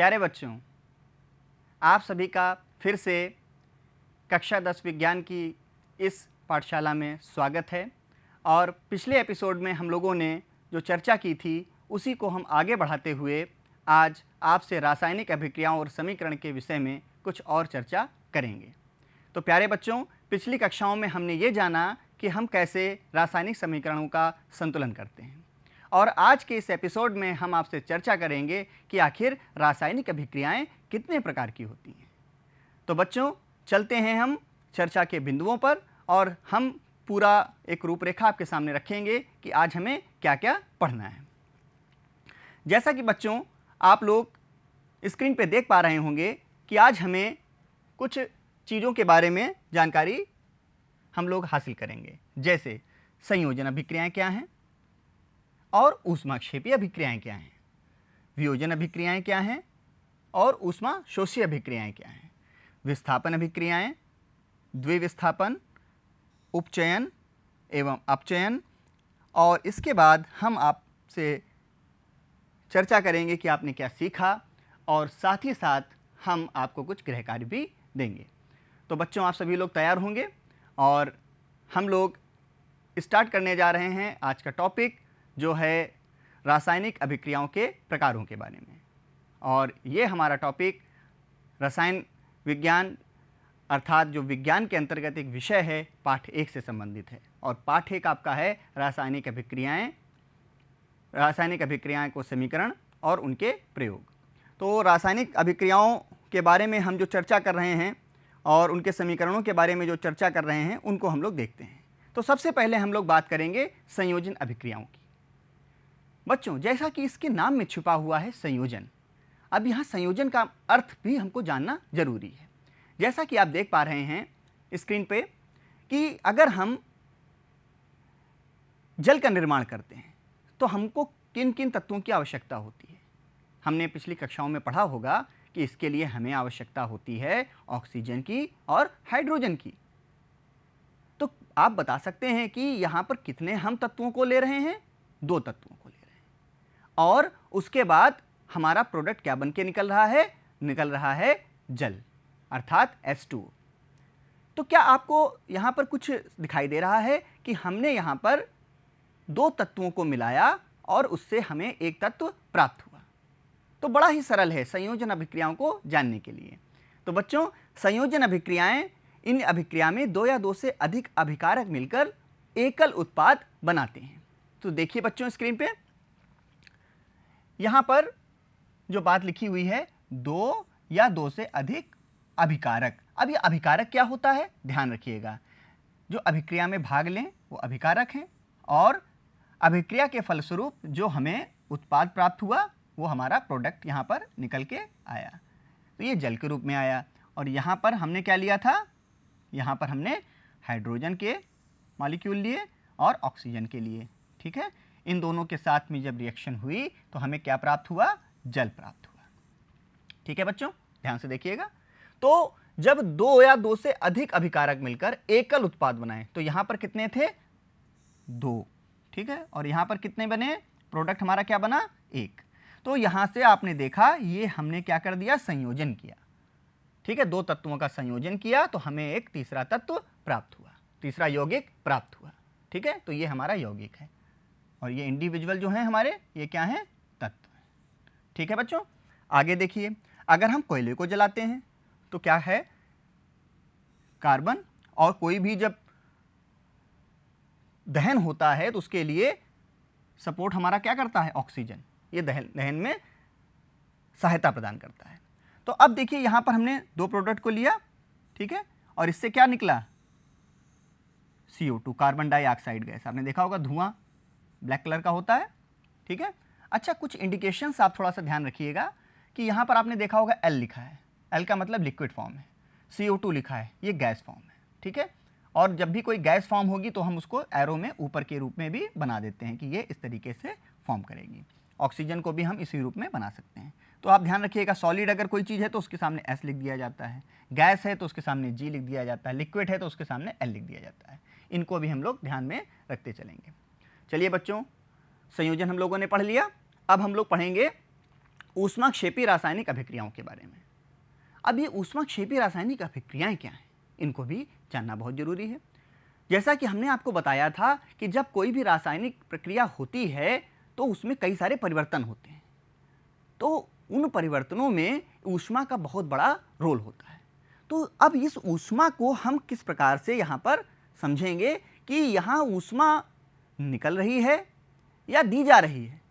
प्यारे बच्चों, आप सभी का फिर से कक्षा 10 विज्ञान की इस पाठशाला में स्वागत है। और पिछले एपिसोड में हम लोगों ने जो चर्चा की थी उसी को हम आगे बढ़ाते हुए आज आपसे रासायनिक अभिक्रियाओं और समीकरण के विषय में कुछ और चर्चा करेंगे। तो प्यारे बच्चों, पिछली कक्षाओं में हमने ये जाना कि हम कैसे रासायनिक समीकरणों का संतुलन करते हैं, और आज के इस एपिसोड में हम आपसे चर्चा करेंगे कि आखिर रासायनिक अभिक्रियाएं कितने प्रकार की होती हैं। तो बच्चों, चलते हैं हम चर्चा के बिंदुओं पर और हम पूरा एक रूपरेखा आपके सामने रखेंगे कि आज हमें क्या क्या पढ़ना है। जैसा कि बच्चों आप लोग स्क्रीन पे देख पा रहे होंगे कि आज हमें कुछ चीज़ों के बारे में जानकारी हम लोग हासिल करेंगे, जैसे संयोजन अभिक्रियाएं क्या हैं और ऊष्माक्षेपी अभिक्रियाएं क्या हैं, वियोजन अभिक्रियाएं क्या हैं और ऊष्मा शोषी अभिक्रियाएं क्या हैं, विस्थापन अभिक्रियाएं, द्विविस्थापन, उपचयन एवं अपचयन, और इसके बाद हम आपसे चर्चा करेंगे कि आपने क्या सीखा और साथ ही साथ हम आपको कुछ गृह कार्य भी देंगे। तो बच्चों, आप सभी लोग तैयार होंगे और हम लोग स्टार्ट करने जा रहे हैं आज का टॉपिक, जो है रासायनिक अभिक्रियाओं के प्रकारों के बारे में। और ये हमारा टॉपिक रसायन विज्ञान अर्थात जो विज्ञान के अंतर्गत एक विषय है, पाठ 1 से संबंधित है। और पाठ 1 आपका है रासायनिक अभिक्रियाएं को समीकरण और उनके प्रयोग। तो रासायनिक अभिक्रियाओं के बारे में हम जो चर्चा कर रहे हैं और उनके समीकरणों के बारे में जो चर्चा कर रहे हैं उनको हम लोग देखते हैं। तो सबसे पहले हम लोग बात करेंगे संयोजन अभिक्रियाओं की। बच्चों, जैसा कि इसके नाम में छुपा हुआ है संयोजन, अब यहाँ संयोजन का अर्थ भी हमको जानना जरूरी है। जैसा कि आप देख पा रहे हैं स्क्रीन पे कि अगर हम जल का निर्माण करते हैं तो हमको किन किन तत्वों की आवश्यकता होती है। हमने पिछली कक्षाओं में पढ़ा होगा कि इसके लिए हमें आवश्यकता होती है ऑक्सीजन की और हाइड्रोजन की। तो आप बता सकते हैं कि यहाँ पर कितने हम तत्वों को ले रहे हैं? 2 तत्वों को ले रहे हैं। और उसके बाद हमारा प्रोडक्ट क्या बन के निकल रहा है? निकल रहा है जल अर्थात H2O। तो क्या आपको यहाँ पर कुछ दिखाई दे रहा है कि हमने यहाँ पर 2 तत्वों को मिलाया और उससे हमें एक तत्व प्राप्त हुआ? तो बड़ा ही सरल है संयोजन अभिक्रियाओं को जानने के लिए। तो बच्चों, संयोजन अभिक्रियाएं, इन अभिक्रिया में 2 या 2 से अधिक अभिकारक मिलकर एकल उत्पाद बनाते हैं। तो देखिए बच्चों स्क्रीन पे यहाँ पर जो बात लिखी हुई है 2 या 2 से अधिक अभिकारक। अब ये अभिकारक क्या होता है? ध्यान रखिएगा, जो अभिक्रिया में भाग लें वो अभिकारक हैं, और अभिक्रिया के फलस्वरूप जो हमें उत्पाद प्राप्त हुआ वो हमारा प्रोडक्ट यहाँ पर निकल के आया। तो ये जल के रूप में आया। और यहाँ पर हमने क्या लिया था? यहाँ पर हमने हाइड्रोजन के मॉलिक्यूल लिए और ऑक्सीजन के लिए। ठीक है, इन दोनों के साथ में जब रिएक्शन हुई तो हमें क्या प्राप्त हुआ? जल प्राप्त हुआ। ठीक है बच्चों, ध्यान से देखिएगा। तो जब 2 या 2 से अधिक अभिकारक मिलकर एकल उत्पाद बनाए तो यहाँ पर कितने थे? 2। ठीक है, और यहाँ पर कितने बने? प्रोडक्ट हमारा क्या बना? 1। तो यहाँ से आपने देखा ये हमने क्या कर दिया? संयोजन किया। ठीक है, 2 तत्वों का संयोजन किया तो हमें एक तीसरा तत्व प्राप्त हुआ, तीसरा यौगिक प्राप्त हुआ। ठीक है, तो ये हमारा यौगिक है और ये इंडिविजुअल जो है हमारे, ये क्या है? तत्व है। ठीक है बच्चों, आगे देखिए, अगर हम कोयले को जलाते हैं तो क्या है? कार्बन। और कोई भी जब दहन होता है तो उसके लिए सपोर्ट हमारा क्या करता है? ऑक्सीजन। ये दहन में सहायता प्रदान करता है। तो अब देखिए यहाँ पर हमने 2 प्रोडक्ट को लिया, ठीक है, और इससे क्या निकला? CO2, carbon dioxide gas. आपने देखा होगा धुआं ब्लैक कलर का होता है। ठीक है, अच्छा, कुछ इंडिकेशंस आप थोड़ा सा ध्यान रखिएगा कि यहाँ पर आपने देखा होगा L लिखा है। L का मतलब लिक्विड फॉर्म है। CO2 लिखा है, ये गैस फॉर्म है। ठीक है, और जब भी कोई गैस फॉर्म होगी तो हम उसको एरो में ऊपर के रूप में भी बना देते हैं कि ये इस तरीके से फॉर्म करेगी। ऑक्सीजन को भी हम इसी रूप में बना सकते हैं। तो आप ध्यान रखिएगा, सॉलिड अगर कोई चीज़ है तो उसके सामने S लिख दिया जाता है, गैस है तो उसके सामने G लिख दिया जाता है, लिक्विड है तो उसके सामने L लिख दिया जाता है। इनको भी हम लोग ध्यान में रखते चलेंगे। चलिए बच्चों, संयोजन हम लोगों ने पढ़ लिया। अब हम लोग पढ़ेंगे ऊष्माक्षेपी रासायनिक अभिक्रियाओं के बारे में। अब ये ऊष्माक्षेपी रासायनिक अभिक्रियाएं क्या हैं, इनको भी जानना बहुत जरूरी है। जैसा कि हमने आपको बताया था कि जब कोई भी रासायनिक प्रक्रिया होती है तो उसमें कई सारे परिवर्तन होते हैं, तो उन परिवर्तनों में ऊष्मा का बहुत बड़ा रोल होता है। तो अब इस ऊष्मा को हम किस प्रकार से यहाँ पर समझेंगे कि यहाँ ऊष्मा निकल रही है या दी जा रही है,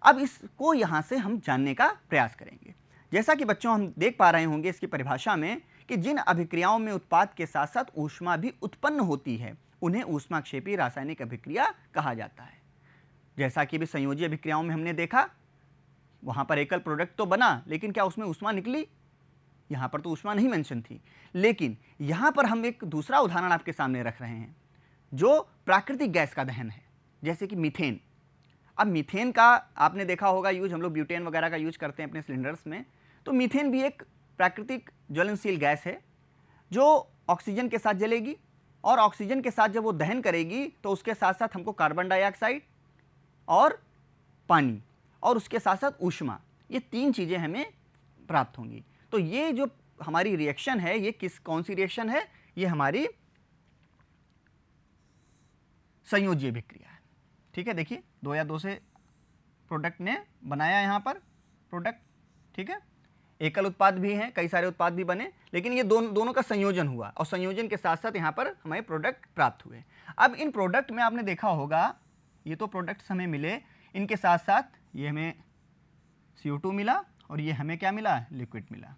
अब इसको यहाँ से हम जानने का प्रयास करेंगे। जैसा कि बच्चों हम देख पा रहे होंगे इसकी परिभाषा में कि जिन अभिक्रियाओं में उत्पाद के साथ साथ ऊष्मा भी उत्पन्न होती है उन्हें ऊष्माक्षेपी रासायनिक अभिक्रिया कहा जाता है। जैसा कि भी संयोजी अभिक्रियाओं में हमने देखा, वहाँ पर एकल प्रोडक्ट तो बना, लेकिन क्या उसमें ऊष्मा निकली? यहाँ पर तो ऊष्मा नहीं मेंशन थी। लेकिन यहाँ पर हम एक दूसरा उदाहरण आपके सामने रख रहे हैं जो प्राकृतिक गैस का दहन है, जैसे कि मीथेन। अब मीथेन का आपने देखा होगा यूज, हम लोग ब्यूटेन वगैरह का यूज करते हैं अपने सिलेंडर्स में, तो मीथेन भी एक प्राकृतिक ज्वलनशील गैस है जो ऑक्सीजन के साथ जलेगी और ऑक्सीजन के साथ जब वो दहन करेगी तो उसके साथ साथ हमको कार्बन डाइऑक्साइड और पानी और उसके साथ साथ ऊष्मा, ये तीन चीज़ें हमें प्राप्त होंगी। तो ये जो हमारी रिएक्शन है ये कौन सी रिएक्शन है? ये हमारी संयोजी अभिक्रिया है। ठीक है, देखिए 2 या 2 से प्रोडक्ट ने बनाया यहाँ पर प्रोडक्ट, ठीक है, एकल उत्पाद भी हैं, कई सारे उत्पाद भी बने, लेकिन ये दोनों का संयोजन हुआ और संयोजन के साथ साथ यहाँ पर हमें प्रोडक्ट प्राप्त हुए। अब इन प्रोडक्ट में आपने देखा होगा, ये तो प्रोडक्ट्स हमें मिले, इनके साथ साथ ये हमें CO2 मिला और ये हमें क्या मिला? लिक्विड मिला,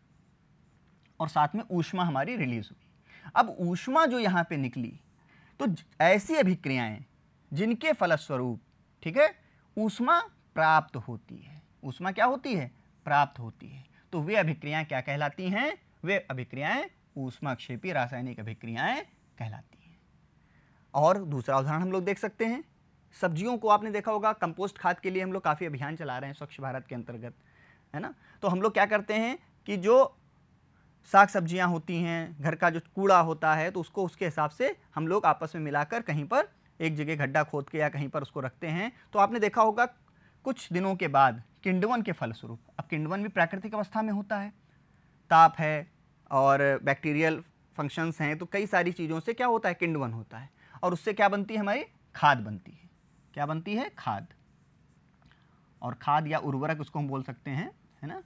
और साथ में ऊष्मा हमारी रिलीज हुई। अब ऊष्मा जो यहाँ पे निकली, तो ऐसी अभिक्रियाएं जिनके फलस्वरूप, ठीक है, ऊष्मा प्राप्त होती है, ऊष्मा क्या होती है? प्राप्त होती है, तो वे अभिक्रियाएं क्या कहलाती हैं? वे अभिक्रियाएं ऊष्माक्षेपी रासायनिक अभिक्रियाएं कहलाती हैं। और दूसरा उदाहरण हम लोग देख सकते हैं, सब्जियों को आपने देखा होगा, कंपोस्ट खाद के लिए हम लोग काफ़ी अभियान चला रहे हैं स्वच्छ भारत के अंतर्गत, है ना। तो हम लोग क्या करते हैं कि जो साग सब्जियां होती हैं, घर का जो कूड़ा होता है, तो उसको उसके हिसाब से हम लोग आपस में मिलाकर कहीं पर एक जगह गड्ढा खोद के या कहीं पर उसको रखते हैं। तो आपने देखा होगा कुछ दिनों के बाद किण्वन के फलस्वरूप, अब किण्वन भी प्राकृतिक अवस्था में होता है, ताप है और बैक्टीरियल फंक्शंस हैं, तो कई सारी चीज़ों से क्या होता है? किण्वन होता है, और उससे क्या बनती है? हमारी खाद बनती है। क्या बनती है? खाद। और खाद या उर्वरक उसको हम बोल सकते हैं, है ना,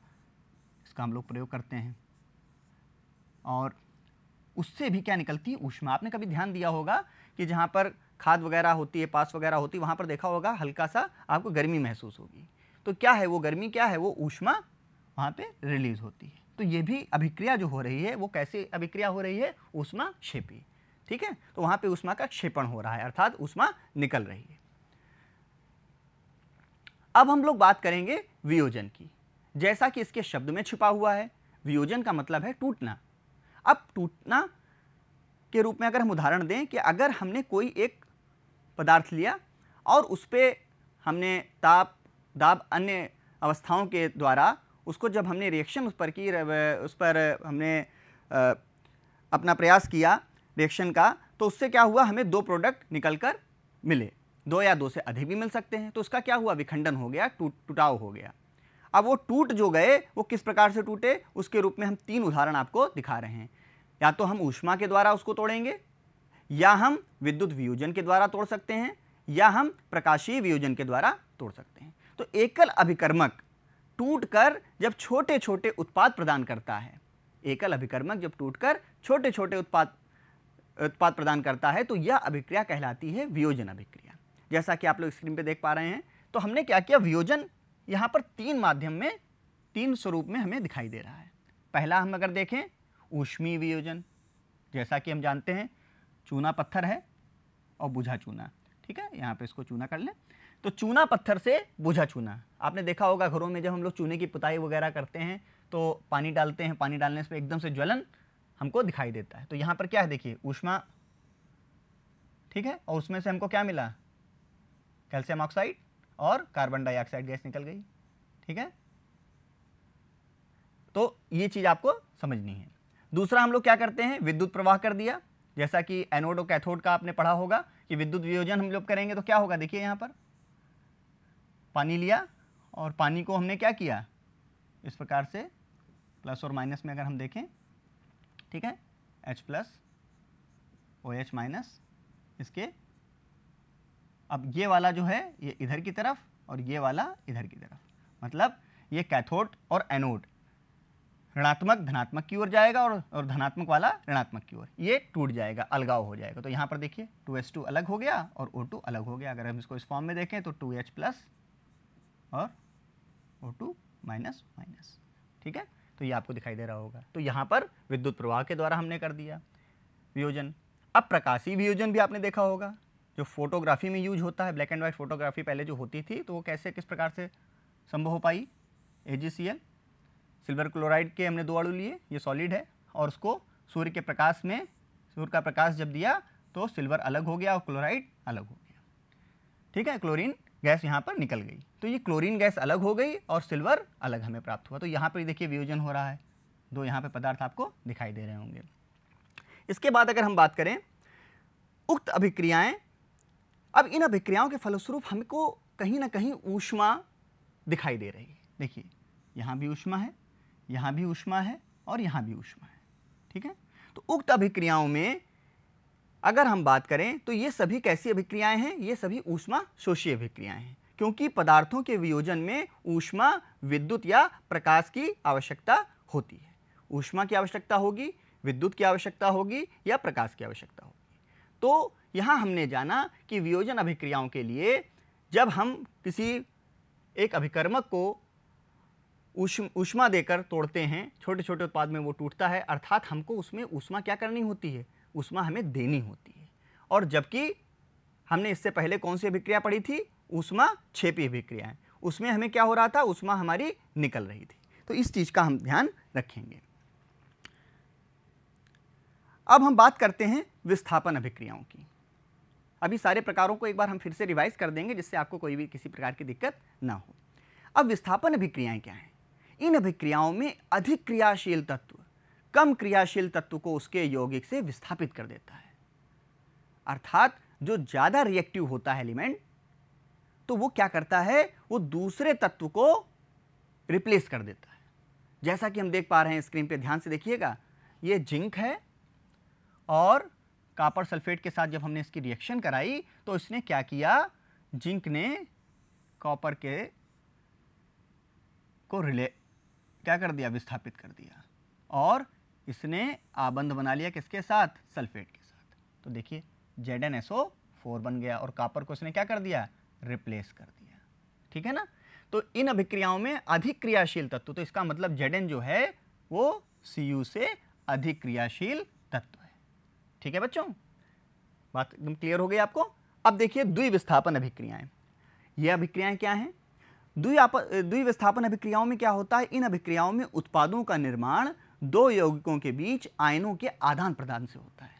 इसका हम लोग प्रयोग करते हैं। और उससे भी क्या निकलती है? ऊष्मा। आपने कभी ध्यान दिया होगा कि जहाँ पर खाद वगैरह होती है, पास वगैरह होती है, वहाँ पर देखा होगा हल्का सा आपको गर्मी महसूस होगी। तो क्या है वो गर्मी? क्या है वो? ऊष्मा वहाँ पे रिलीज होती है। तो ये भी अभिक्रिया जो हो रही है वो कैसे अभिक्रिया हो रही है? ऊष्माक्षेपी। ठीक है, तो वहाँ पे ऊष्मा का क्षेपण हो रहा है, अर्थात ऊष्मा निकल रही है। अब हम लोग बात करेंगे वियोजन की। जैसा कि इसके शब्द में छिपा हुआ है, वियोजन का मतलब है टूटना। अब टूटना के रूप में अगर हम उदाहरण दें कि अगर हमने कोई एक पदार्थ लिया और उस पर हमने ताप, दाब, अन्य अवस्थाओं के द्वारा उसको जब हमने रिएक्शन उस पर हमने अपना प्रयास किया रिएक्शन का, तो उससे क्या हुआ? हमें 2 प्रोडक्ट निकलकर मिले, 2 या 2 से अधिक भी मिल सकते हैं। तो उसका क्या हुआ? विखंडन हो गया, टूटाव हो गया। अब वो टूट जो गए वो किस प्रकार से टूटे, उसके रूप में हम 3 उदाहरण आपको दिखा रहे हैं। या तो हम ऊष्मा के द्वारा उसको तोड़ेंगे, या हम विद्युत वियोजन के द्वारा तोड़ सकते हैं, या हम प्रकाशीय वियोजन के द्वारा तोड़ सकते हैं। तो एकल अभिकर्मक टूटकर जब छोटे छोटे उत्पाद प्रदान करता है, एकल अभिकर्मक जब टूटकर छोटे छोटे उत्पाद प्रदान करता है, तो यह अभिक्रिया कहलाती है वियोजन अभिक्रिया। जैसा कि आप लोग स्क्रीन पे देख पा रहे हैं, तो हमने क्या किया? वियोजन यहाँ पर 3 माध्यम में, 3 स्वरूप में हमें दिखाई दे रहा है। पहला हम अगर देखें ऊष्मीय वियोजन, जैसा कि हम जानते हैं चूना पत्थर है और बुझा चूना, ठीक है, यहाँ पे इसको चूना कर लें। तो चूना पत्थर से बुझा चूना, आपने देखा होगा घरों में जब हम लोग चूने की पुताई वगैरह करते हैं तो पानी डालते हैं, पानी डालने से एकदम से ज्वलन हमको दिखाई देता है। तो यहाँ पर क्या है? देखिए ऊष्मा, ठीक है, और उसमें से हमको क्या मिला? कैल्शियम ऑक्साइड और कार्बन डाइऑक्साइड गैस निकल गई, ठीक है। तो ये चीज़ आपको समझनी है। दूसरा हम लोग क्या करते हैं? विद्युत प्रवाह कर दिया, जैसा कि एनोड और कैथोड का आपने पढ़ा होगा कि विद्युत वियोजन हम लोग करेंगे तो क्या होगा? देखिए यहाँ पर पानी लिया और पानी को हमने क्या किया? इस प्रकार से प्लस और माइनस में अगर हम देखें, ठीक है, H प्लस OH माइनस, इसके अब ये वाला जो है ये इधर की तरफ और ये वाला इधर की तरफ, मतलब ये कैथोड और एनोड ऋणात्मक धनात्मक की ओर जाएगा और धनात्मक वाला ऋणात्मक की ओर, ये टूट जाएगा, अलगाव हो जाएगा। तो यहाँ पर देखिए 2H2 अलग हो गया और O2 अलग हो गया। अगर हम इसको इस फॉर्म में देखें तो 2H प्लस और O2 माइनस माइनस, ठीक है, तो ये आपको दिखाई दे रहा होगा। तो यहाँ पर विद्युत प्रवाह के द्वारा हमने कर दिया वियोजन। अब प्रकाशीय वियोजन भी आपने देखा होगा, जो फोटोग्राफी में यूज होता है, ब्लैक एंड व्हाइट फोटोग्राफी पहले जो होती थी, तो वो कैसे किस प्रकार से संभव हो पाई। AgCl, सिल्वर क्लोराइड के हमने 2 अणु लिए, ये सॉलिड है, और उसको सूर्य के प्रकाश में, सूर्य का प्रकाश जब दिया तो सिल्वर अलग हो गया और क्लोराइड अलग हो गया, ठीक है, क्लोरीन गैस यहाँ पर निकल गई। तो ये क्लोरीन गैस अलग हो गई और सिल्वर अलग हमें प्राप्त हुआ। तो यहाँ पर देखिए वियोजन हो रहा है, 2 यहाँ पे पदार्थ आपको दिखाई दे रहे होंगे। इसके बाद अगर हम बात करें उक्त अभिक्रियाएं, अब इन अभिक्रियाओं के फलस्वरूप हमको कहीं ना कहीं ऊष्मा दिखाई दे रही है। देखिए यहाँ भी ऊष्मा है, यहाँ भी ऊष्मा है और यहाँ भी ऊष्मा है, ठीक है। तो उक्त अभिक्रियाओं में अगर हम बात करें तो ये सभी कैसी अभिक्रियाएं हैं, ये सभी ऊष्मा शोषी अभिक्रियाएं हैं, क्योंकि पदार्थों के वियोजन में ऊष्मा, विद्युत या प्रकाश की आवश्यकता होती है। ऊष्मा की आवश्यकता होगी, विद्युत की आवश्यकता होगी या प्रकाश की आवश्यकता होगी। तो यहाँ हमने जाना कि वियोजन अभिक्रियाओं के लिए जब हम किसी एक अभिकर्मक को ऊष्मा देकर तोड़ते हैं, छोटे छोटे उत्पाद में वो टूटता है, अर्थात हमको उसमें ऊष्मा क्या करनी होती है, ऊष्मा हमें देनी होती है। और जबकि हमने इससे पहले कौन सी अभिक्रिया पढ़ी थी, ऊष्मा क्षेपी अभिक्रियाएं, उसमें हमें क्या हो रहा था, ऊष्मा हमारी निकल रही थी। तो इस चीज़ का हम ध्यान रखेंगे। अब हम बात करते हैं विस्थापन अभिक्रियाओं की। अभी सारे प्रकारों को एक बार हम फिर से रिवाइज कर देंगे, जिससे आपको कोई भी किसी प्रकार की दिक्कत ना हो। अब विस्थापन अभिक्रियाएं क्या हैं? इन अभिक्रियाओं में अधिक क्रियाशील तत्व कम क्रियाशील तत्व को उसके यौगिक से विस्थापित कर देता है। अर्थात जो ज़्यादा रिएक्टिव होता है एलिमेंट, तो वो क्या करता है, वो दूसरे तत्व को रिप्लेस कर देता है। जैसा कि हम देख पा रहे हैं स्क्रीन पे, ध्यान से देखिएगा, ये जिंक है और कॉपर सल्फेट के साथ जब हमने इसकी रिएक्शन कराई तो इसने क्या किया, जिंक ने कॉपर के को क्या कर दिया, विस्थापित कर दिया, और इसने आबंध बना लिया किसके साथ, सल्फेट के साथ। तो देखिए ZnSO4 बन गया और कॉपर को इसने क्या कर दिया, रिप्लेस कर दिया, ठीक है ना। तो इन अभिक्रियाओं में अधिक क्रियाशील तत्व, तो इसका मतलब Zn जो है वो Cu से अधिक क्रियाशील तत्व है, ठीक है बच्चों, बात एकदम क्लियर हो गई आपको। अब देखिए द्विविस्थापन अभिक्रियाएं, ये अभिक्रियाएं क्या हैं? द्विविस्थापन अभिक्रियाओं में क्या होता है, इन अभिक्रियाओं में उत्पादों का निर्माण 2 यौगिकों के बीच आयनों के आदान प्रदान से होता है।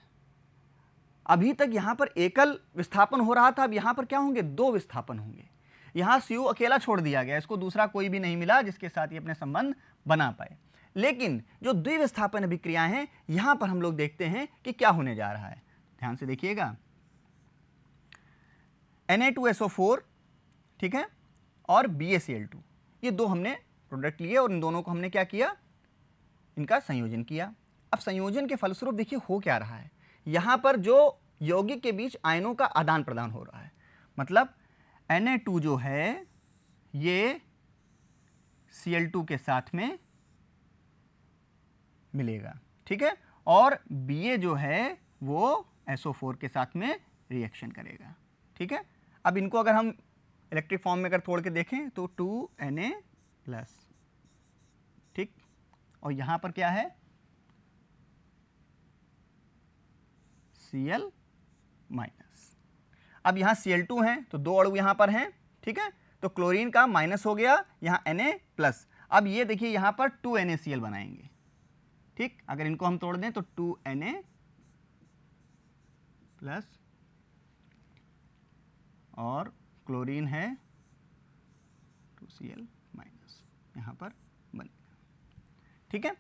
अभी तक यहां पर एकल विस्थापन हो रहा था, अब यहां पर क्या होंगे, 2 विस्थापन होंगे। यहां Cu अकेला छोड़ दिया गया, इसको दूसरा कोई भी नहीं मिला जिसके साथ ये अपने संबंध बना पाए। लेकिन जो द्विविस्थापन अभिक्रियाएं हैं, यहां पर हम लोग देखते हैं कि क्या होने जा रहा है। ध्यान से देखिएगा, Na2SO4, ठीक है, और BaCl2, ये 2 हमने प्रोडक्ट लिए और इन दोनों को हमने क्या किया, इनका संयोजन किया। अब संयोजन के फलस्वरूप देखिए हो क्या रहा है, यहाँ पर जो यौगिक के बीच आयनों का आदान प्रदान हो रहा है, मतलब Na2 जो है ये Cl2 के साथ में मिलेगा, ठीक है, और Ba जो है वो SO4 के साथ में रिएक्शन करेगा, ठीक है। अब इनको अगर हम इलेक्ट्रिक फॉर्म में अगर तोड़ के देखें तो 2Na+, ठीक, और यहाँ पर क्या है, Cl-। अब यहाँ Cl2 है तो 2 अणु यहाँ पर हैं, ठीक है, तो क्लोरीन का माइनस हो गया, यहाँ Na+। अब ये देखिए यहाँ पर 2NaCl बनाएंगे, ठीक, अगर इनको हम तोड़ दें तो 2Na+ और क्लोरीन है 2Cl-, यहाँ पर बनेगा, ठीक है।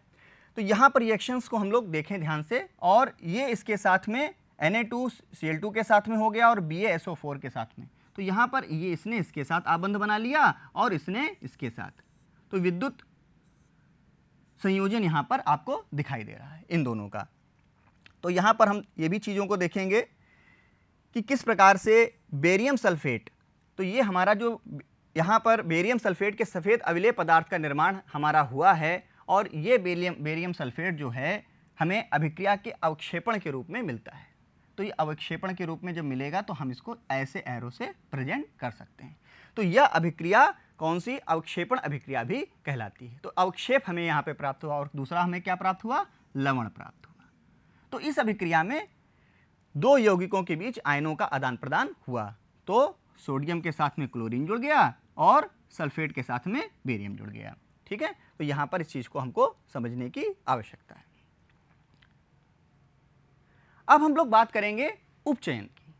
तो यहाँ पर रिएक्शंस को हम लोग देखें ध्यान से, और ये इसके साथ में Na2Cl2 के साथ में हो गया और BaSO4 के साथ में, तो यहाँ पर ये इसने इसके साथ आबंध बना लिया और इसने इसके साथ, तो विद्युत संयोजन यहाँ पर आपको दिखाई दे रहा है इन दोनों का। तो यहाँ पर हम ये भी चीज़ों को देखेंगे कि किस प्रकार से बेरियम सल्फेट, तो ये हमारा जो यहाँ पर बेरियम सल्फेट के सफ़ेद अविलेय पदार्थ का निर्माण हमारा हुआ है, और ये बेरियम सल्फेट जो है हमें अभिक्रिया के अवक्षेपण के रूप में मिलता है। तो ये अवक्षेपण के रूप में जब मिलेगा तो हम इसको ऐसे एरो से प्रेजेंट कर सकते हैं। तो यह अभिक्रिया कौन सी, अवक्षेपण अभिक्रिया भी कहलाती है। तो अवक्षेप हमें यहाँ पे प्राप्त हुआ, और दूसरा हमें क्या प्राप्त हुआ, लवण प्राप्त हुआ। तो इस अभिक्रिया में दो यौगिकों के बीच आयनों का आदान प्रदान हुआ। तो सोडियम के साथ में क्लोरीन जुड़ गया और सल्फेट के साथ में बेरियम जुड़ गया। ठीक है, तो यहाँ पर इस चीज़ को हमको समझने की आवश्यकता है। अब हम लोग बात करेंगे उपचयन की।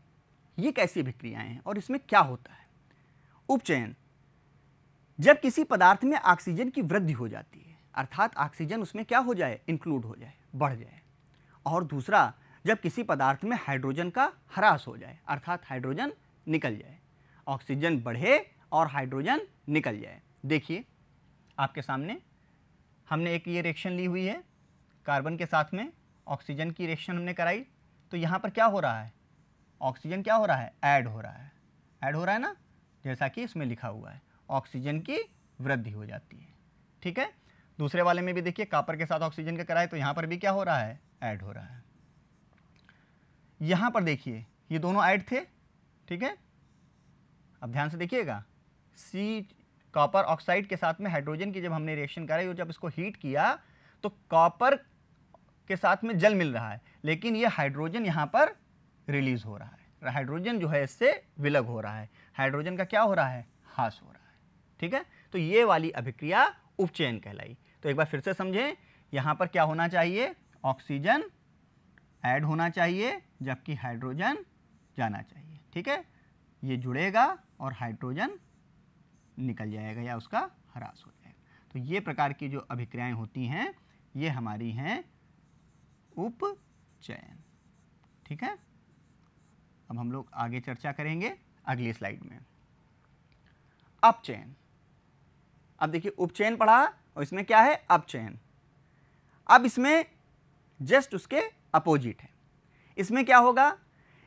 ये कैसी अभिक्रियाएं हैं और इसमें क्या होता है। उपचयन, जब किसी पदार्थ में ऑक्सीजन की वृद्धि हो जाती है, अर्थात ऑक्सीजन उसमें क्या हो जाए, इंक्लूड हो जाए, बढ़ जाए। और दूसरा, जब किसी पदार्थ में हाइड्रोजन का ह्रास हो जाए, अर्थात हाइड्रोजन निकल जाए। ऑक्सीजन बढ़े और हाइड्रोजन निकल जाए। देखिए आपके सामने हमने एक ये रिएक्शन ली हुई है, कार्बन के साथ में ऑक्सीजन की रिएक्शन हमने कराई। तो यहाँ पर क्या हो रहा है, ऑक्सीजन क्या हो रहा है, ऐड हो रहा है, ऐड हो रहा है ना, जैसा कि इसमें लिखा हुआ है, ऑक्सीजन की वृद्धि हो जाती है। ठीक है, दूसरे वाले में भी देखिए कॉपर के साथ ऑक्सीजन का कराए तो यहाँ पर भी क्या हो रहा है, ऐड हो रहा है। यहाँ पर देखिए ये दोनों ऐड थे। ठीक है, अब ध्यान से देखिएगा, सी कॉपर ऑक्साइड के साथ में हाइड्रोजन की जब हमने रिएक्शन कराई और जब इसको हीट किया तो कॉपर के साथ में जल मिल रहा है, लेकिन ये हाइड्रोजन यहाँ पर रिलीज हो रहा है, हाइड्रोजन जो है इससे विलग हो रहा है, हाइड्रोजन का क्या हो रहा है, ह्रास हो रहा है। ठीक है, तो ये वाली अभिक्रिया उपचयन कहलाई। तो एक बार फिर से समझें, यहाँ पर क्या होना चाहिए, ऑक्सीजन ऐड होना चाहिए जबकि हाइड्रोजन जाना चाहिए। ठीक है, ये जुड़ेगा और हाइड्रोजन निकल जाएगा या उसका ह्रास हो जाएगा। तो ये प्रकार की जो अभिक्रियाएं होती हैं ये हमारी हैं उपचयन। ठीक है, अब हम लोग आगे चर्चा करेंगे अगली स्लाइड में। अपचयन, अब देखिए उपचयन पढ़ा और इसमें क्या है, अपचयन। अब इसमें जस्ट उसके अपोजिट है। इसमें क्या होगा,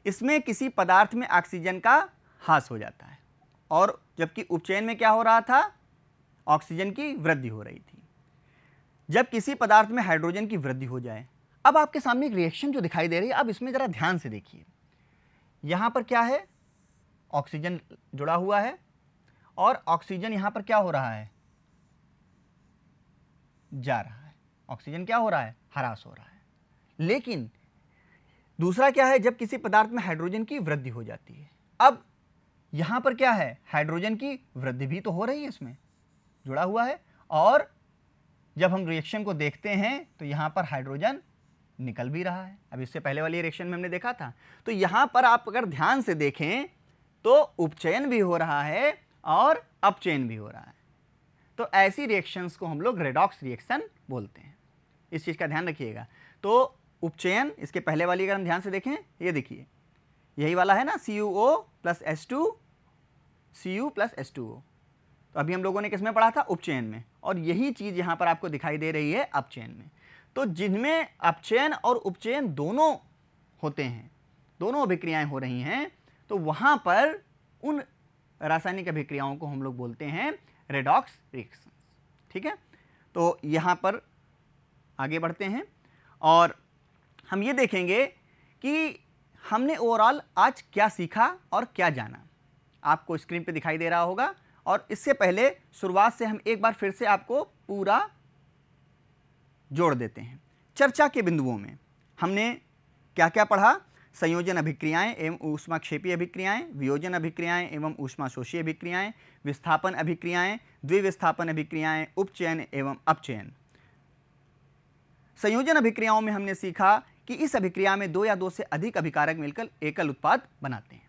इसमें किसी पदार्थ में ऑक्सीजन का ह्रास हो जाता है, और जबकि उपचयन में क्या हो रहा था, ऑक्सीजन की वृद्धि हो रही थी। जब किसी पदार्थ में हाइड्रोजन की वृद्धि हो जाए, अब आपके सामने एक रिएक्शन जो दिखाई दे रही है, अब इसमें जरा ध्यान से देखिए। यहाँ पर क्या है, ऑक्सीजन जुड़ा हुआ है और ऑक्सीजन यहाँ पर क्या हो रहा है, जा रहा है, ऑक्सीजन क्या हो रहा है, ह्रास हो रहा है। लेकिन दूसरा क्या है, जब किसी पदार्थ में हाइड्रोजन की वृद्धि हो जाती है, अब यहाँ पर क्या है, हाइड्रोजन की वृद्धि भी तो हो रही है, इसमें जुड़ा हुआ है, और जब हम रिएक्शन को देखते हैं तो यहाँ पर हाइड्रोजन निकल भी रहा है। अब इससे पहले वाली रिएक्शन में हमने देखा था। तो यहाँ पर आप अगर ध्यान से देखें तो उपचयन भी हो रहा है और अपचयन भी हो रहा है। तो ऐसी रिएक्शंस को हम लोग रेडॉक्स रिएक्शन बोलते हैं, इस चीज़ का ध्यान रखिएगा। तो उपचयन, इसके पहले वाली अगर हम ध्यान से देखें, ये देखिए यही वाला है ना, CuO plus H2 Cu plus H2O। तो अभी हम लोगों ने किसमें पढ़ा था, उपचयन में, और यही चीज़ यहाँ पर आपको दिखाई दे रही है अपचयन में। तो जिनमें अपचयन और उपचयन दोनों होते हैं, दोनों अभिक्रियाएं हो रही हैं, तो वहाँ पर उन रासायनिक अभिक्रियाओं को हम लोग बोलते हैं रेडॉक्स रिएक्शंस। ठीक है, तो यहाँ पर आगे बढ़ते हैं और हम ये देखेंगे कि हमने ओवरऑल आज क्या सीखा और क्या जाना। आपको स्क्रीन पे दिखाई दे रहा होगा, और इससे पहले शुरुआत से हम एक बार फिर से आपको पूरा जोड़ देते हैं। चर्चा के बिंदुओं में हमने क्या क्या पढ़ा, संयोजन अभिक्रियाएं एवं ऊष्माक्षेपी अभिक्रियाएं, वियोजन अभिक्रियाएं एवं ऊष्माशोषी अभिक्रियाएं, विस्थापन अभिक्रियाएं, द्विविस्थापन अभिक्रियाएं, उपचयन एवं अपचयन। संयोजन अभिक्रियाओं में हमने सीखा कि इस अभिक्रिया में दो या दो से अधिक अभिकारक मिलकर एकल उत्पाद बनाते हैं।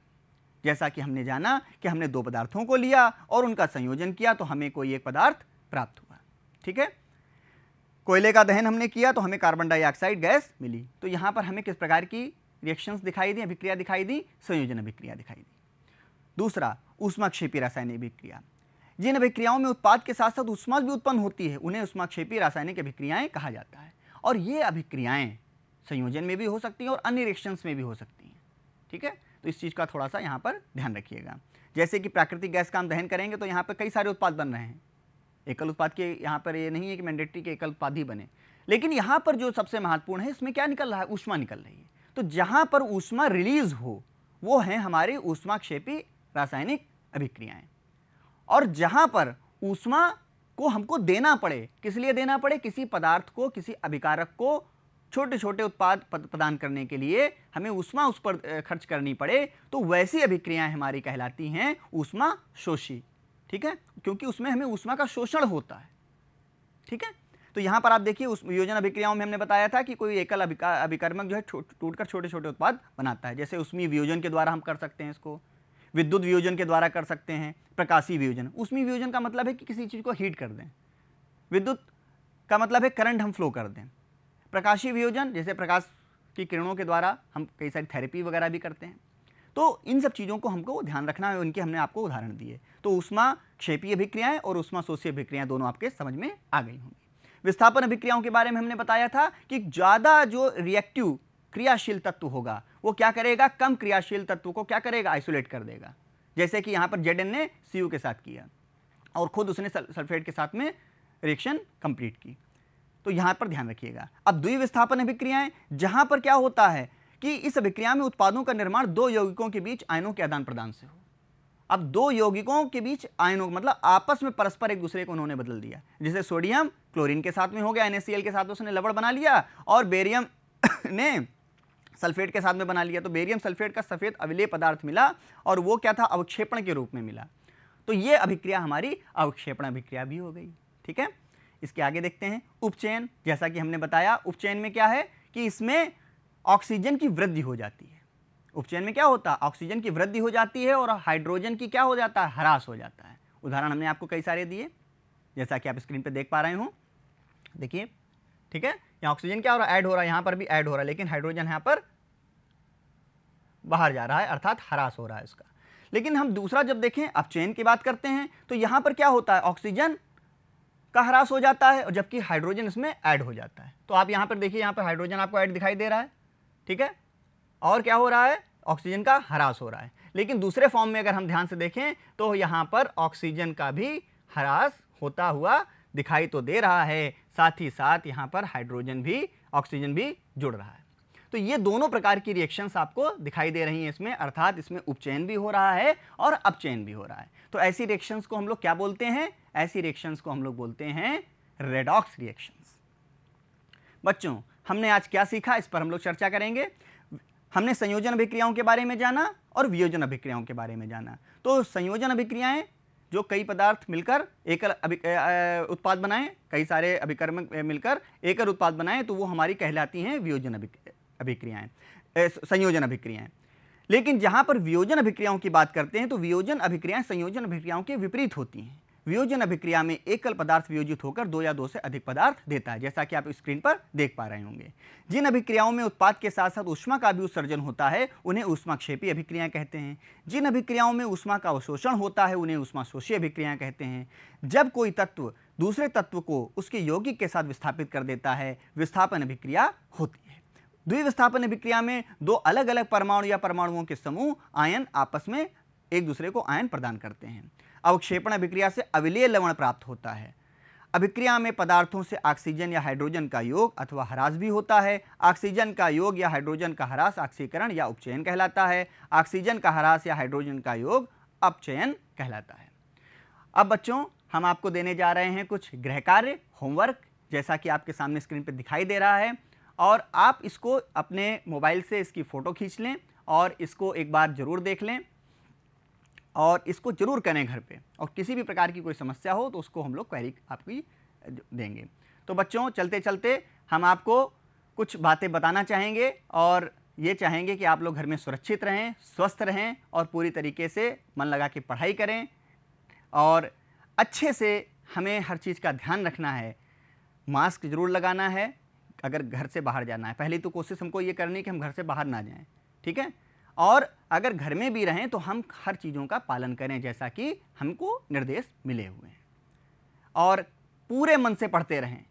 जैसा कि हमने जाना कि हमने दो पदार्थों को लिया और उनका संयोजन किया तो हमें कोई एक पदार्थ प्राप्त हुआ। ठीक है, कोयले का दहन हमने किया तो हमें कार्बन डाइऑक्साइड गैस मिली। तो यहाँ पर हमें किस प्रकार की रिएक्शंस दिखाई दी, अभिक्रिया दिखाई दी, संयोजन अभिक्रिया दिखाई दी। दूसरा, ऊष्माक्षेपी रासायनिक अभिक्रिया, जिन अभिक्रियाओं में उत्पाद के साथ साथ ऊष्मा भी उत्पन्न होती है उन्हें ऊष्माक्षेपी रासायनिक अभिक्रियाएं कहा जाता है। और ये अभिक्रियाएं संयोजन में भी हो सकती हैं और अन्य रिएक्शंस में भी हो सकती हैं। ठीक है, तो इस चीज़ का थोड़ा सा यहाँ पर ध्यान रखिएगा। जैसे कि प्राकृतिक गैस का हम दहन करेंगे तो यहाँ पर कई सारे उत्पाद बन रहे हैं, एकल उत्पाद के यहाँ पर ये नहीं है कि मैंडेटरी के एकल उत्पाद ही बने, लेकिन यहाँ पर जो सबसे महत्वपूर्ण है इसमें क्या निकल रहा है, ऊष्मा निकल रही है। तो जहाँ पर ऊष्मा रिलीज हो वो है हमारी ऊष्माक्षेपी रासायनिक अभिक्रियाएं। और जहाँ पर ऊष्मा को हमको देना पड़े, किस लिए देना पड़े, किसी पदार्थ को, किसी अभिकारक को छोटे छोटे उत्पाद प्रदान करने के लिए हमें ऊष्मा उस पर खर्च करनी पड़े, तो वैसी अभिक्रियाएं हमारी कहलाती हैं ऊष्मा शोषी। ठीक है, क्योंकि उसमें हमें ऊष्मा का शोषण होता है। ठीक है, तो यहाँ पर आप देखिए उस वियोजन अभिक्रियाओं में हमने बताया था कि कोई एकल अभिकर्मक जो है टूटकर छोटे छोटे उत्पाद बनाता है। जैसे ऊष्मीय वियोजन के द्वारा हम कर सकते हैं इसको, विद्युत वियोजन के द्वारा कर सकते हैं, प्रकाशीय वियोजन। ऊष्मीय वियोजन का मतलब है कि किसी चीज़ को हीट कर दें, विद्युत का मतलब है करंट हम फ्लो कर दें, प्रकाशीय वियोजन जैसे प्रकाश की किरणों के द्वारा हम कई सारी थेरेपी वगैरह भी करते हैं। तो इन सब चीज़ों को हमको ध्यान रखना है, उनके हमने आपको उदाहरण दिए। तो ऊष्मा क्षेपीय अभिक्रियाएं और ऊष्मा शोषी अभिक्रियाएं दोनों आपके समझ में आ गई होंगी। विस्थापन अभिक्रियाओं के बारे में हमने बताया था कि ज़्यादा जो रिएक्टिव क्रियाशील तत्व होगा वो क्या करेगा, कम क्रियाशील तत्व को क्या करेगा, आइसोलेट कर देगा। जैसे कि यहाँ पर Zn ने Cu के साथ किया और खुद उसने सल्फेट के साथ में रिएक्शन कंप्लीट की। तो यहाँ पर ध्यान रखिएगा। अब द्विविस्थापन अभिक्रियाएं, जहाँ पर क्या होता है कि इस अभिक्रिया में उत्पादों का निर्माण दो यौगिकों के बीच आयनों के आदान प्रदान से हो। अब दो यौगिकों के बीच आयनों मतलब आपस में परस्पर एक दूसरे को उन्होंने बदल दिया। जैसे सोडियम क्लोरीन के साथ में हो गया, NaCl के साथ उसने लवण बना लिया, और बेरियम ने सल्फेट के साथ में बना लिया। तो बेरियम सल्फेट का सफेद अविलेय पदार्थ मिला और वो क्या था, अवक्षेपण के रूप में मिला। तो ये अभिक्रिया हमारी अवक्षेपण अभिक्रिया भी हो गई। ठीक है, इसके आगे देखते हैं उपचयन। जैसा कि हमने बताया उपचयन में क्या है कि इसमें ऑक्सीजन की वृद्धि हो जाती है। उपचयन में क्या होता है, ऑक्सीजन की वृद्धि हो जाती है और हाइड्रोजन की क्या हो जाता है, ह्रास हो जाता है। उदाहरण हमने आपको कई सारे दिए, जैसा कि आप स्क्रीन पे देख पा रहे हो। देखिए, ठीक है, यहाँ ऑक्सीजन क्या हो रहा है, ऐड हो रहा है, यहाँ पर भी ऐड हो रहा है, लेकिन हाइड्रोजन यहाँ पर बाहर जा रहा है, अर्थात ह्रास हो रहा है इसका। लेकिन हम दूसरा जब देखें, अपचयन की बात करते हैं, तो यहाँ पर क्या होता है, ऑक्सीजन का ह्रास हो जाता है और जबकि हाइड्रोजन इसमें ऐड हो जाता है। तो आप यहाँ पर देखिए, यहाँ पर हाइड्रोजन आपको ऐड दिखाई दे रहा है। ठीक है, और क्या हो रहा है, ऑक्सीजन का ह्रास हो रहा है। लेकिन दूसरे फॉर्म में अगर हम ध्यान से देखें तो यहाँ पर ऑक्सीजन का भी ह्रास होता हुआ दिखाई तो दे रहा है, साथ ही साथ यहाँ पर हाइड्रोजन भी, ऑक्सीजन भी जुड़ रहा है। तो ये दोनों प्रकार की रिएक्शंस आपको दिखाई दे रही हैं इसमें, अर्थात इसमें उपचयन भी हो रहा है और अपचयन भी हो रहा है। तो ऐसी रिएक्शंस को हम लोग क्या बोलते हैं, ऐसी रिएक्शंस को हम लोग बोलते हैं रेडॉक्स रिएक्शंस। बच्चों, हमने आज क्या सीखा, इस पर हम लोग चर्चा करेंगे। हमने संयोजन अभिक्रियाओं के बारे में जाना और वियोजन अभिक्रियाओं के बारे में जाना। तो संयोजन अभिक्रियाएं जो कई पदार्थ मिलकर एकल उत्पाद बनाएं, कई सारे अभिकर्मक मिलकर एकल उत्पाद बनाएं, तो वो हमारी कहलाती हैं वियोजन अभिक्रियाएं, संयोजन अभिक्रियाएं। लेकिन जहां पर वियोजन अभिक्रियाओं की बात करते हैं तो वियोजन अभिक्रियाएं संयोजन अभिक्रियाओं के विपरीत होती हैं। वियोजन अभिक्रिया में एकल पदार्थ वियोजित होकर दो या दो से अधिक पदार्थ देता है, जैसा कि आप स्क्रीन पर देख पा रहे होंगे। जिन अभिक्रियाओं में उत्पाद के साथ साथ ऊष्मा का भी उत्सर्जन होता है उन्हें ऊष्माक्षेपी अभिक्रियाएं कहते हैं। जिन अभिक्रियाओं में ऊष्मा का अवशोषण होता है उन्हें ऊष्मा शोषी अभिक्रियाएं कहते हैं। जब कोई तत्व दूसरे तत्व को उसके यौगिक के साथ विस्थापित कर देता है, विस्थापन अभिक्रिया होती है। द्विविस्थापन अभिक्रिया में दो अलग अलग परमाणु या परमाणुओं के समूह आयन आपस में एक दूसरे को आयन प्रदान करते हैं। अवक्षेपण अभिक्रिया से अविलेय लवण प्राप्त होता है। अभिक्रिया में पदार्थों से ऑक्सीजन या हाइड्रोजन का योग अथवा ह्रास भी होता है। ऑक्सीजन का योग या हाइड्रोजन का ह्रास ऑक्सीकरण या उपचयन कहलाता है। ऑक्सीजन का ह्रास या हाइड्रोजन का योग अपचयन कहलाता है। अब बच्चों, हम आपको देने जा रहे हैं कुछ गृह कार्य, होमवर्क, जैसा कि आपके सामने स्क्रीन पर दिखाई दे रहा है, और आप इसको अपने मोबाइल से इसकी फ़ोटो खींच लें और इसको एक बार ज़रूर देख लें और इसको जरूर करें घर पे, और किसी भी प्रकार की कोई समस्या हो तो उसको हम लोग क्वेरी आपकी देंगे। तो बच्चों, चलते चलते हम आपको कुछ बातें बताना चाहेंगे और ये चाहेंगे कि आप लोग घर में सुरक्षित रहें, स्वस्थ रहें और पूरी तरीके से मन लगा के पढ़ाई करें। और अच्छे से हमें हर चीज़ का ध्यान रखना है। मास्क जरूर लगाना है अगर घर से बाहर जाना है। पहली तो कोशिश हमको ये करनी है कि हम घर से बाहर ना जाएं, ठीक है। और अगर घर में भी रहें तो हम हर चीज़ों का पालन करें जैसा कि हमको निर्देश मिले हुए हैं, और पूरे मन से पढ़ते रहें।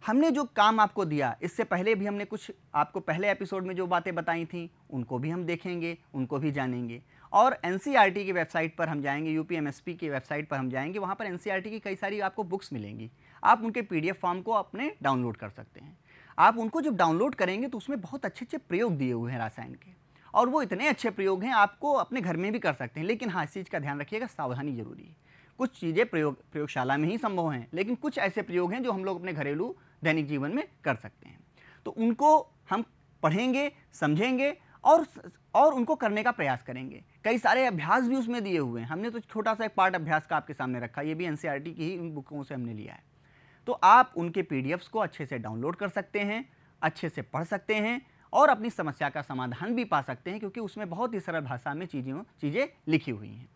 हमने जो काम आपको दिया, इससे पहले भी हमने कुछ आपको पहले एपिसोड में जो बातें बताई थी उनको भी हम देखेंगे, उनको भी जानेंगे। और एनसीईआरटी की वेबसाइट पर हम जाएंगे, यूपीएमएसपी की वेबसाइट पर हम जाएंगे, वहाँ पर एनसीईआरटी की कई सारी आपको बुक्स मिलेंगी। आप उनके पीडीएफ फॉर्म को अपने डाउनलोड कर सकते हैं। आप उनको जब डाउनलोड करेंगे तो उसमें बहुत अच्छे अच्छे प्रयोग दिए हुए हैं रसायन के, और वो इतने अच्छे प्रयोग हैं आपको अपने घर में भी कर सकते हैं। लेकिन हाँ, इस चीज़ का ध्यान रखिएगा, सावधानी जरूरी है। कुछ चीज़ें प्रयोगशाला में ही संभव हैं, लेकिन कुछ ऐसे प्रयोग हैं जो हम लोग अपने घरेलू दैनिक जीवन में कर सकते हैं। तो उनको हम पढ़ेंगे, समझेंगे और उनको करने का प्रयास करेंगे। कई सारे अभ्यास भी उसमें दिए हुए हैं। हमने तो छोटा सा एक पार्ट अभ्यास का आपके सामने रखा, ये भी एनसीईआरटी की ही उन बुकों से हमने लिया है। तो आप उनके पीडीएफ्स को अच्छे से डाउनलोड कर सकते हैं, अच्छे से पढ़ सकते हैं और अपनी समस्या का समाधान भी पा सकते हैं, क्योंकि उसमें बहुत ही सरल भाषा में चीज़ें लिखी हुई हैं।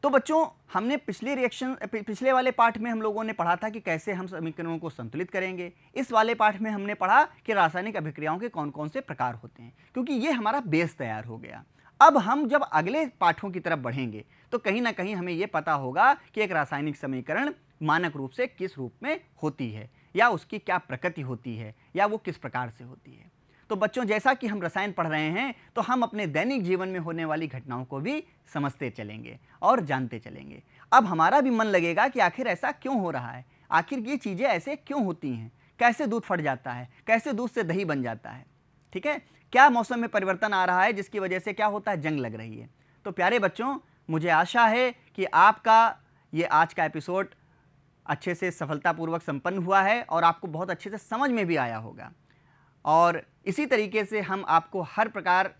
तो बच्चों, हमने पिछले वाले पाठ में हम लोगों ने पढ़ा था कि कैसे हम समीकरणों को संतुलित करेंगे। इस वाले पाठ में हमने पढ़ा कि रासायनिक अभिक्रियाओं के कौन कौन से प्रकार होते हैं, क्योंकि ये हमारा बेस तैयार हो गया। अब हम जब अगले पाठों की तरफ बढ़ेंगे तो कहीं ना कहीं हमें यह पता होगा कि एक रासायनिक समीकरण मानक रूप से किस रूप में होती है, या उसकी क्या प्रकृति होती है, या वो किस प्रकार से होती है। तो बच्चों, जैसा कि हम रसायन पढ़ रहे हैं तो हम अपने दैनिक जीवन में होने वाली घटनाओं को भी समझते चलेंगे और जानते चलेंगे। अब हमारा भी मन लगेगा कि आखिर ऐसा क्यों हो रहा है, आखिर ये चीज़ें ऐसे क्यों होती हैं, कैसे दूध फट जाता है, कैसे दूध से दही बन जाता है, ठीक है, क्या मौसम में परिवर्तन आ रहा है जिसकी वजह से क्या होता है, जंग लग रही है। तो प्यारे बच्चों, मुझे आशा है कि आपका ये आज का एपिसोड अच्छे से सफलतापूर्वक संपन्न हुआ है और आपको बहुत अच्छे से समझ में भी आया होगा। और इसी तरीके से हम आपको हर प्रकार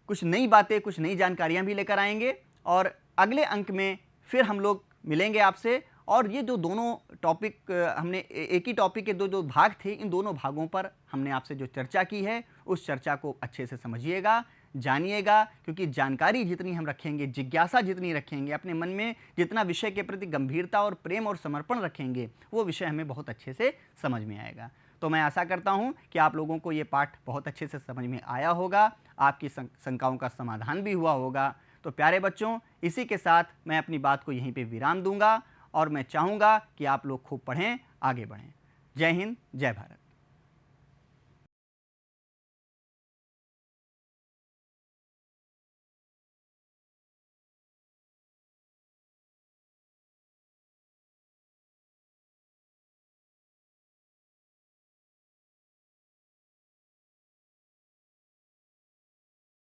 कुछ नई बातें, कुछ नई जानकारियां भी लेकर आएंगे, और अगले अंक में फिर हम लोग मिलेंगे आपसे। और ये जो दोनों टॉपिक हमने एक ही टॉपिक के दो भाग थे, इन दोनों भागों पर हमने आपसे जो चर्चा की है उस चर्चा को अच्छे से समझिएगा, जानिएगा, क्योंकि जानकारी जितनी हम रखेंगे, जिज्ञासा जितनी रखेंगे, अपने मन में जितना विषय के प्रति गंभीरता और प्रेम और समर्पण रखेंगे, वो विषय हमें बहुत अच्छे से समझ में आएगा। तो मैं आशा करता हूं कि आप लोगों को ये पाठ बहुत अच्छे से समझ में आया होगा, आपकी शंकाओं का समाधान भी हुआ होगा। तो प्यारे बच्चों, इसी के साथ मैं अपनी बात को यहीं पे विराम दूंगा, और मैं चाहूँगा कि आप लोग खूब पढ़ें, आगे बढ़ें। जय हिंद, जय भारत।